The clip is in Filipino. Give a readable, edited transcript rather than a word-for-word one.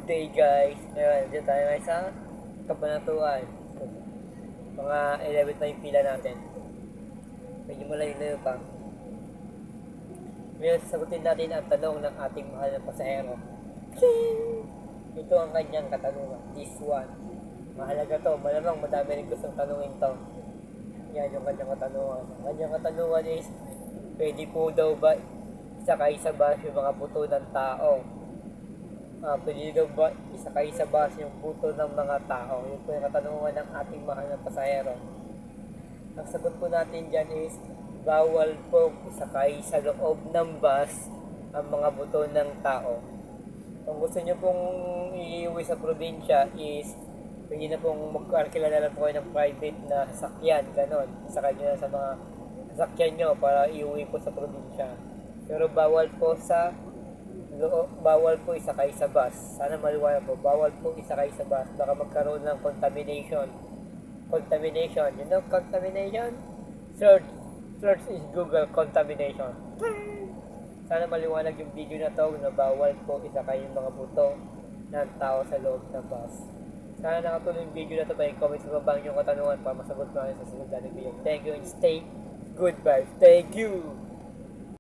Good day guys! Ngayon, dito tayo ngayon sa Kabanatuan. Mga 11 na yung pila natin. Medyo malayo-layo pa. Ngayon, sasagutin natin ang tanong ng ating mahal na pasahero. Ito ang kanyang katanungan. This one. Mahalaga to. Malamang madami rin gustong tanungin to. Yan yung kanyang katanungan. Ang kanyang katanungan is, pwede po daw ba isa ba yung mga buto ng tao? Pwede daw ba isakay sa bus yung buto ng mga tao? Yun po yung katanungan ng ating mahal na pasahero. Ang sagot po natin dyan is, bawal po isakay sa loob ng bus ang mga buto ng tao. Kung gusto nyo pong iuwi sa probinsya is, pwede na pong mag-arkila na lang po kayo ng private na sasakyan, ganon. Isakay nyo na sa mga sasakyan nyo para iuwi po sa probinsya. Pero bawal po isakay sa bus. Sana maliwanag po, bawal po isakay sa bus. Baka magkaroon ng contamination. You know contamination? Search is Google contamination. Sana maliwanag yung video na to na bawal po isakay yung mga buto ng tao sa loob ng bus. Sana nakatuloy yung video na to, pa-comment sa baba yung katanungan para masagot ko sa sunod na video. Thank you and stay good vibes. Thank you!